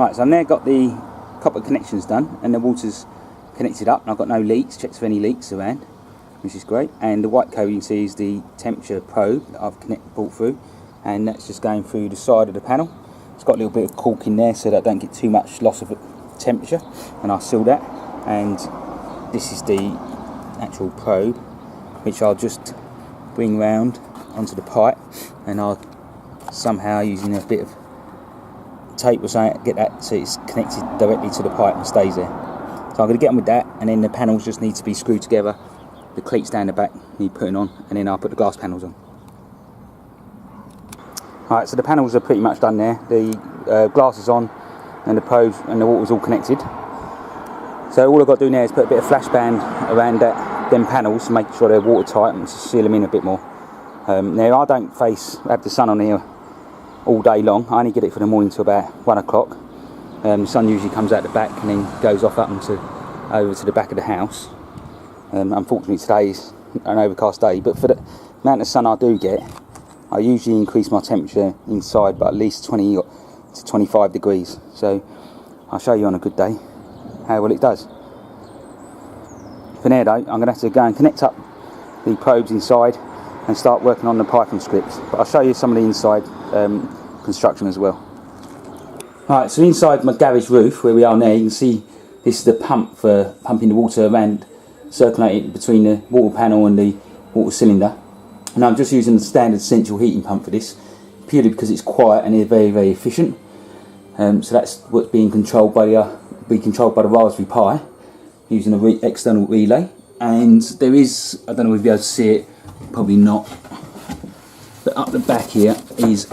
Right, so I've now got the copper connections done and the water's connected up, and I've got no leaks, checked for any leaks around, which is great. And the white code you can see is the temperature probe that I've brought through, and that's just going through the side of the panel. It's got a little bit of cork in there so that I don't get too much loss of temperature, and I'll seal that. And this is the actual probe, which I'll just bring round onto the pipe, and I'll somehow, using a bit of tape or something, get that so it's connected directly to the pipe and stays there. So I'm going to get on with that, and then the panels just need to be screwed together. The cleats down the back need putting on, and then I'll put the glass panels on. Alright, so the panels are pretty much done there. The glass is on, and the probes and the water's all connected. So all I've got to do now is put a bit of flash band around them panels to make sure they're watertight and to seal them in a bit more. Now I don't have the sun on here all day long. I only get it for the morning till about 1 o'clock. The sun usually comes out the back and then goes off up over to the back of the house. Unfortunately today is an overcast day, but for the amount of sun I do get, I usually increase my temperature inside by at least 20 to 25 degrees. So I'll show you on a good day how well it does. For now though, I'm going to have to go and connect up the probes inside and start working on the Python scripts. But I'll show you some of the inside construction as well. Alright, so inside my garage roof, where we are now, you can see this is the pump for pumping the water around, circulating between the water panel and the water cylinder. And I'm just using the standard central heating pump for this, purely because it's quiet and it's very, very efficient. So that's what's being controlled by the Raspberry Pi, using an external relay. And there is, I don't know if you'll be able to see it, probably not, but up the back here is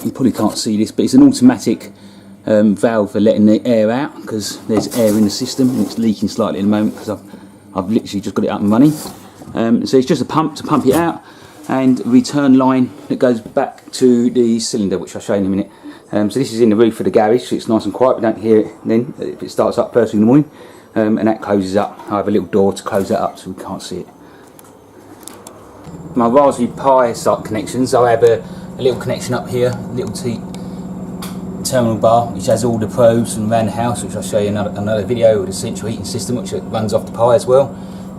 you probably can't see this, but it's an automatic valve for letting the air out, because there's air in the system and it's leaking slightly at the moment because I've literally just got it up and running. So it's just a pump to pump it out, and a return line that goes back to the cylinder, which I'll show you in a minute. So this is in the roof of the garage, so it's nice and quiet. We don't hear it then if it starts up first thing in the morning, and that closes up. I have a little door to close that up so we can't see it. My Raspberry Pi start connections, I have a little connection up here, little terminal bar, which has all the probes from around the house, which I'll show you another video with the central heating system, which runs off the Pi as well.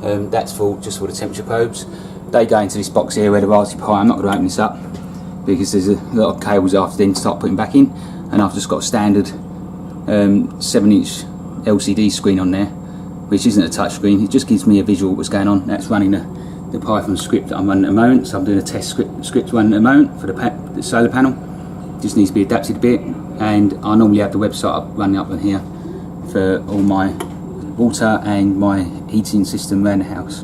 That's just for the temperature probes. They go into this box here where the Raspberry Pi, I'm not going to open this up because there's a lot of cables after then to start putting back in, and I've just got a standard 7-inch LCD screen on there, which isn't a touch screen. It just gives me a visual of what's going on. That's running the Python script that I'm running at the moment. So I'm doing a test script running at the moment for the solar panel. Just needs to be adapted a bit, and I normally have the website running up in here for all my water and my heating system around the house.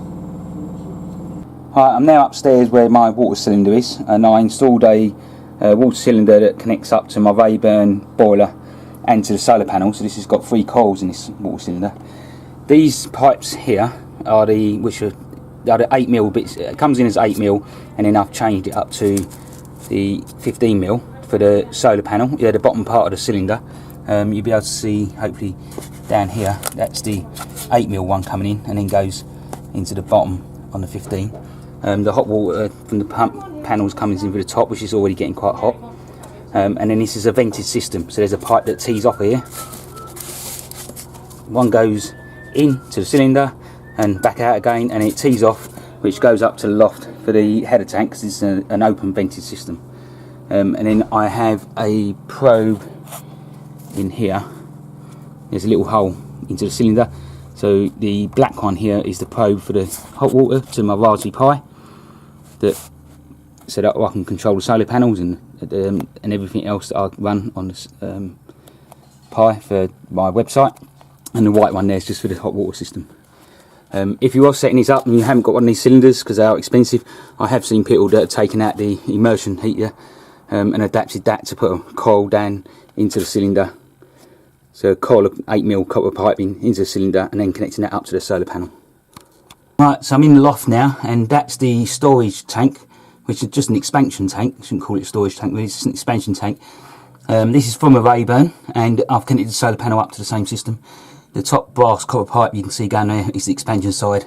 Right, I'm now upstairs where my water cylinder is, and I installed a water cylinder that connects up to my Rayburn boiler and to the solar panel. So this has got 3 coils in this water cylinder. These pipes here are the 8mm bits. It comes in as 8mm, and then I've changed it up to the 15mm for the solar panel. Yeah, the bottom part of the cylinder. You'll be able to see, hopefully, down here. That's the 8mm one coming in, and then goes into the bottom on the 15. The hot water from the pump panels comes in through the top, which is already getting quite hot. And then this is a vented system, so there's a pipe that tees off here. One goes into the cylinder and back out again, and it tees off, which goes up to the loft for the header tank, because it's an open vented system. And then I have a probe in here. There's a little hole into the cylinder. So the black one here is the probe for the hot water to my Raspberry Pi, so that I can control the solar panels and everything else that I run on this Pi for my website. And the white one there is just for the hot water system. If you are setting these up and you haven't got one of these cylinders, because they are expensive, I have seen people that have taken out the immersion heater and adapted that to put a coil down into the cylinder. So a coil of 8mm copper piping into the cylinder and then connecting that up to the solar panel. Right, so I'm in the loft now, and that's the storage tank, which is just an expansion tank. I shouldn't call it a storage tank, but it's an expansion tank. This is from a Rayburn, and I've connected the solar panel up to the same system. The top brass copper pipe you can see down there is the expansion side,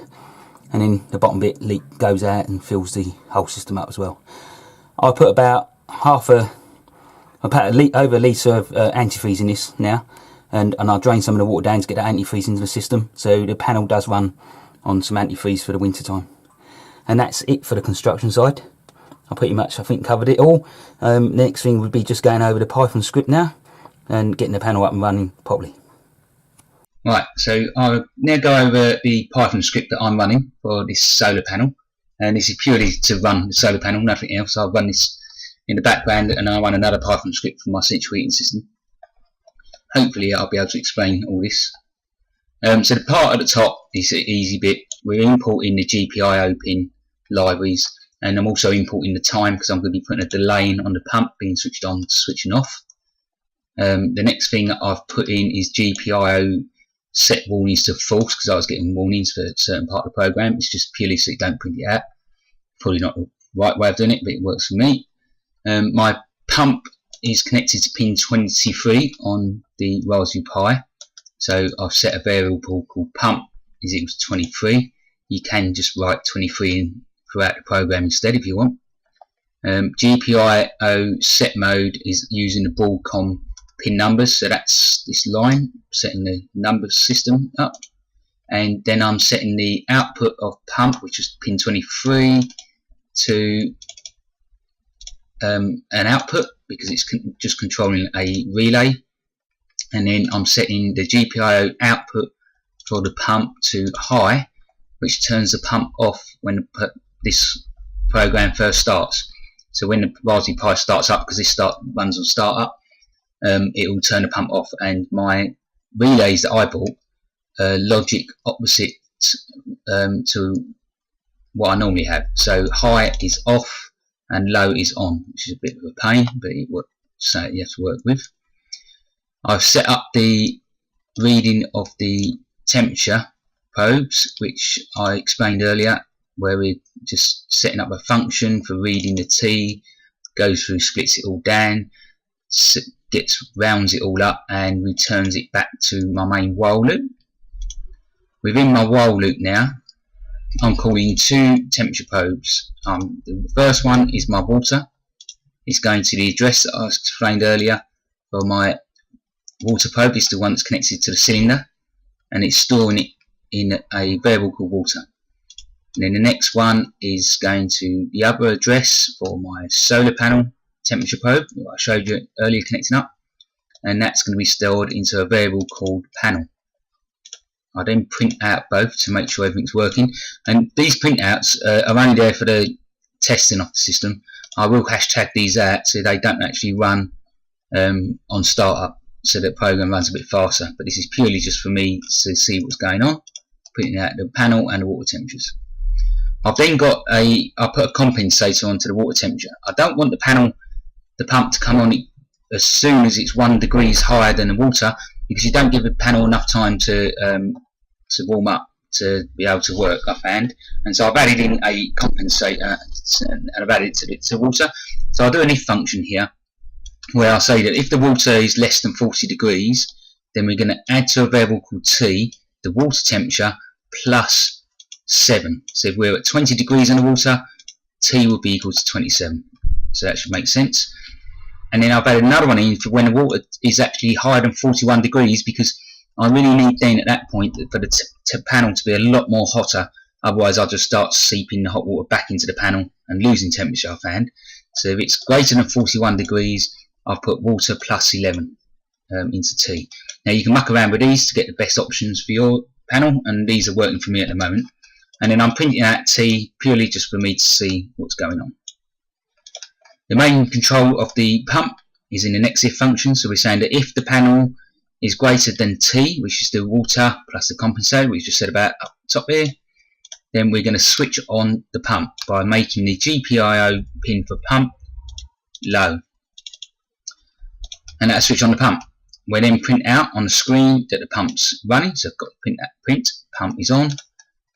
and then the bottom bit goes out and fills the whole system up as well. I put about half a I put over a litre of antifreeze in this now, and I'll drain some of the water down to get that antifreeze into the system, so the panel does run on some antifreeze for the winter time. And that's it for the construction side. I pretty much, I think, covered it all. Next thing would be just going over the Python script now and getting the panel up and running properly. Right, so I'll now go over the Python script that I'm running for this solar panel, and this is purely to run the solar panel, nothing else. I'll run this in the background and I'll run another Python script for my central heating system. Hopefully I'll be able to explain all this. So the part at the top is the easy bit. We're importing the GPIO pin libraries, and I'm also importing the time because I'm going to be putting a delay in on the pump being switched on, switching off. The next thing that I've put in is GPIO set warnings to false, because I was getting warnings for a certain part of the program. It's just purely so you don't print it out. Probably not the right way of doing it, but it works for me. My pump is connected to pin 23 on the Raspberry Pi, so I've set a variable called pump is equal to 23. You can just write 23 in throughout the program instead if you want. GPIO set mode is using the Broadcom pin numbers, so that's this line, setting the number system up, and then I'm setting the output of pump, which is pin 23, to an output because it's just controlling a relay, and then I'm setting the GPIO output for the pump to high, which turns the pump off when this program first starts. So when the Raspberry Pi starts up, because this runs on startup, it will turn the pump off, and my relays that I bought logic opposite to what I normally have. So high is off and low is on, which is a bit of a pain, but it works, so you have to work with. I've set up the reading of the temperature probes, which I explained earlier, where we're just setting up a function for reading the T, goes through, splits it all down, rounds it all up, and returns it back to my main while loop. Within my while loop now, I'm calling two temperature probes. The first one is my water. It's going to the address that I explained earlier for my water probe. It's the one that's connected to the cylinder, and it's storing it in a variable called water. And then the next one is going to the other address for my solar panel temperature probe that I showed you earlier connecting up, and that's going to be stored into a variable called panel. I then print out both to make sure everything's working, and these printouts are only there for the testing of the system. I will hashtag these out so they don't actually run on startup, so the program runs a bit faster, but this is purely just for me to see what's going on, printing out the panel and the water temperatures. I've then got I put a compensator onto the water temperature. I don't want the pump to come on as soon as it's 1 degree higher than the water, because you don't give the panel enough time to warm up to be able to work, I found. And so I've added in a compensator and I've added it to water. So I'll do an if function here where I'll say that if the water is less than 40 degrees, then we're going to add to a variable called T the water temperature plus 7. So if we're at 20 degrees in the water, T will be equal to 27. So that should make sense. And then I've added another one in for when the water is actually higher than 41 degrees, because I really need then at that point for the panel to be a lot more hotter. Otherwise I'll just start seeping the hot water back into the panel and losing temperature, I found. So if it's greater than 41 degrees, I've put water plus 11 into T. Now you can muck around with these to get the best options for your panel, and these are working for me at the moment. And then I'm printing out T purely just for me to see what's going on. The main control of the pump is in the next if function, so we're saying that if the panel is greater than T, which is the water plus the compensator we just said about up top here, then we're going to switch on the pump by making the GPIO pin for pump low, and that'll switch on the pump. We'll then print out on the screen that the pump's running, so I've got to print pump is on.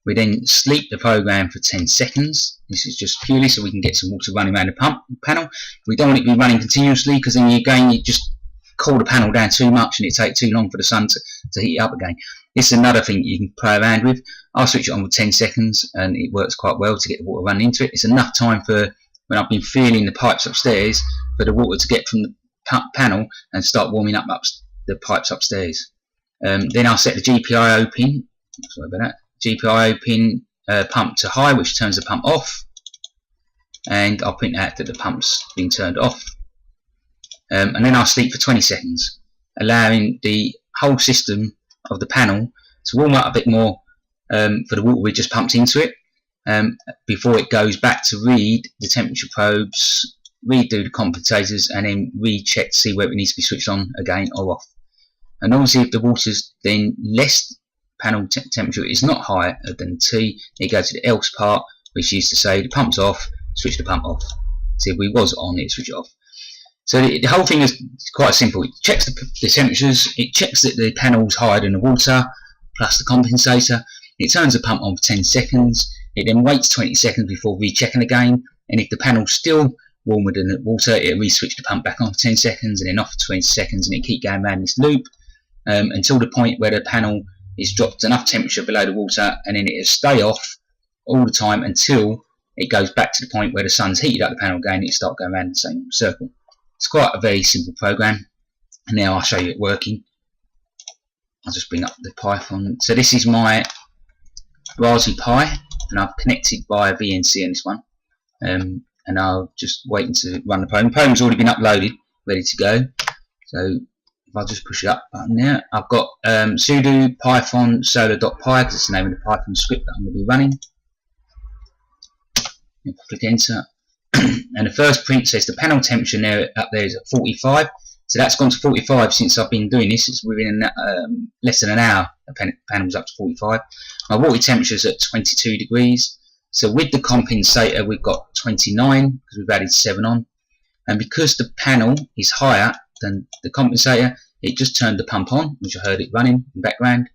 We then sleep the program for 10 seconds. This is just purely so we can get some water running around the pump panel. We don't want it to be running continuously, because then you just cool the panel down too much and it takes too long for the sun to heat it up again. This is another thing you can play around with. I'll switch it on for 10 seconds and it works quite well to get the water running into it. It's enough time for when I've been feeling the pipes upstairs for the water to get from the panel and start warming up the pipes upstairs. Then I'll set the GPIO pin, sorry about that, GPIO pin pump to high, which turns the pump off, and I'll print out that the pump's been turned off. And then I'll sleep for 20 seconds, allowing the whole system of the panel to warm up a bit more for the water we just pumped into it, before it goes back to read the temperature probes, redo the compensators, and then recheck to see whether it needs to be switched on again or off. And obviously if the water's then less panel temperature is not higher than T, it goes to the else part, which is to say the pump's off, switch the pump off. See, if we was on it, switch it off. So the whole thing is quite simple. It checks the temperatures, it checks that the panel's higher than the water, plus the compensator. It turns the pump on for 10 seconds. It then waits 20 seconds before rechecking again. And if the panel's still warmer than the water, it'll re-switch the pump back on for 10 seconds and then off for 20 seconds, and it keep going around this loop until the point where the panel is dropped enough temperature below the water, and then it'll stay off all the time until it goes back to the point where the sun's heated up the panel again, and it starts going around the same circle. It's quite a very simple program, and now I'll show you it working. I'll just bring up the Python. So this is my Raspberry Pi, and I've connected via VNC on this one, and I'll just wait to run the program. The program's already been uploaded, ready to go. So if I just push it up button there, I've got sudo python solar.py, because it's the name of the Python script that I'm going to be running. If I click enter, and the first print says the panel temperature now up there is at 45. So that's gone to 45 since I've been doing this. It's within less than an hour. The panel's up to 45. My water temperature is at 22 degrees. So with the compensator, we've got 29 because we've added 7 on. And because the panel is higher than the compensator, it just turned the pump on, which I heard it running in the background.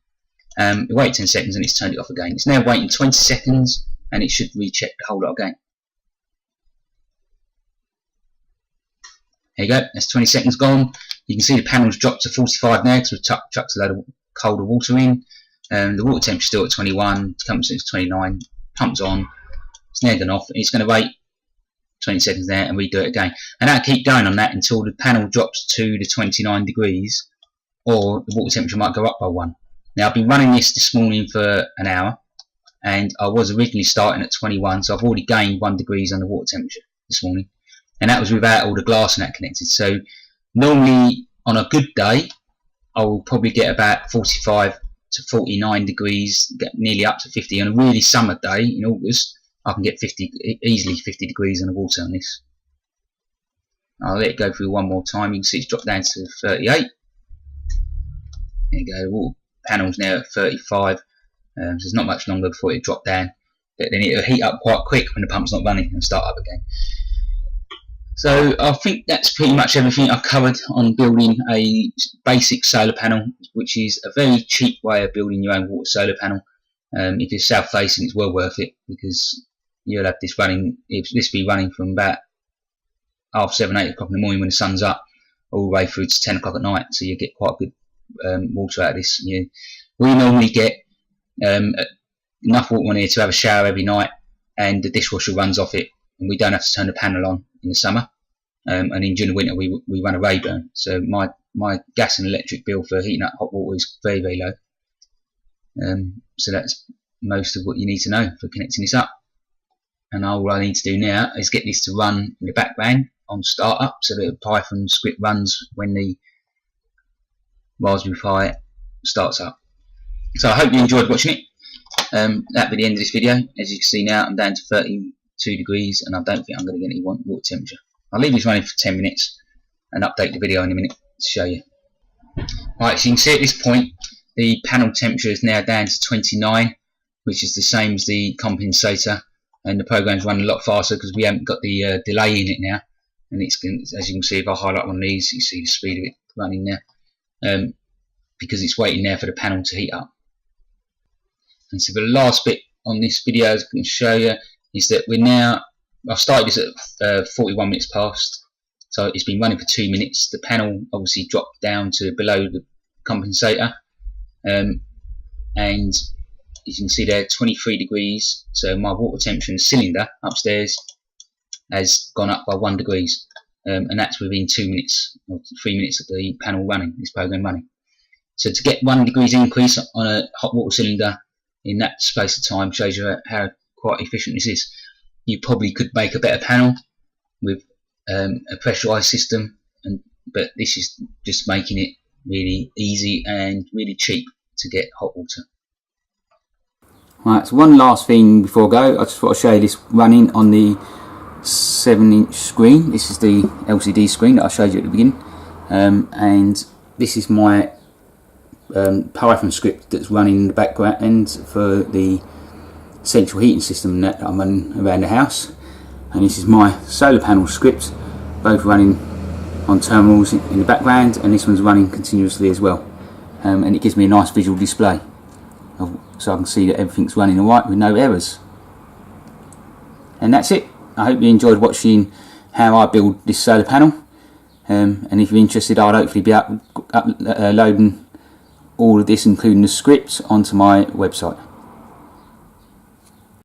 It waited 10 seconds and it's turned it off again. It's now waiting 20 seconds and it should recheck the whole lot again. There you go, that's 20 seconds gone. You can see the panel's dropped to 45 now because we've chucked a load of colder water in. The water temperature's still at 21, the compensator's 29, pump's on, it's now gone off, and it's going to wait 20 seconds there and redo it again. And that'll keep going on that until the panel drops to the 29 degrees, or the water temperature might go up by 1. Now I've been running this morning for an hour, and I was originally starting at 21, so I've already gained 1 degree on the water temperature this morning. And that was without all the glass and that connected. So normally on a good day I will probably get about 45 to 49 degrees, get nearly up to 50. On a really summer day in August I can get easily 50 degrees on the water on this. I'll let it go through one more time. You can see it's dropped down to 38. There you go, the water panel's now at 35, so there's not much longer before it dropped down, but then it'll heat up quite quick when the pump's not running and start up again. So I think that's pretty much everything I've covered on building a basic solar panel, which is a very cheap way of building your own water solar panel. If you're south facing, it's well worth it because you'll have this running. This be running from about 7:30, 8 o'clock in the morning when the sun's up, all the way through to 10 o'clock at night. So you get quite good water out of this. We normally get enough water on here to have a shower every night, and the dishwasher runs off it, and we don't have to turn the panel on in the summer. And during the winter we run a Rayburn, so my gas and electric bill for heating up hot water is very, very low. So that's most of what you need to know for connecting this up. And all I need to do now is get this to run in the background on startup, so the Python script runs when the Raspberry Pi starts up. So I hope you enjoyed watching it. That'll be the end of this video. As you can see now, I'm down to 32 degrees, and I don't think I'm going to get any water temperature. I'll leave this running for 10 minutes and update the video in a minute to show you. Right, so you can see at this point the panel temperature is now down to 29, which is the same as the compensator, and the program's running a lot faster because we haven't got the delay in it now. And it's, as you can see, if I highlight one of these, you see the speed of it running there, because it's waiting there for the panel to heat up. And so the last bit on this video I was going to show you is that we're now, I've started this at 41 minutes past, so it's been running for 2 minutes. The panel obviously dropped down to below the compensator, and you can see there 23 degrees, so my water temperature in the cylinder upstairs has gone up by 1 degree. and that's within 2 minutes or 3 minutes of the panel running, this program running. So to get 1 degrees increase on a hot water cylinder in that space of time shows you how quite efficient this is. You probably could make a better panel with a pressurized system, but this is just making it really easy and really cheap to get hot water. Right, so one last thing before I go, I just want to show you this running on the 7-inch screen. This is the LCD screen that I showed you at the beginning, and this is my Python script that's running in the background for the central heating system that I'm running around the house. And this is my solar panel script, both running on terminals in the background, and this one's running continuously as well. And it gives me a nice visual display, so I can see that everything's running alright with no errors. And that's it. I hope you enjoyed watching how I build this solar panel, and if you're interested, I'll hopefully be uploading all of this, including the script, onto my website.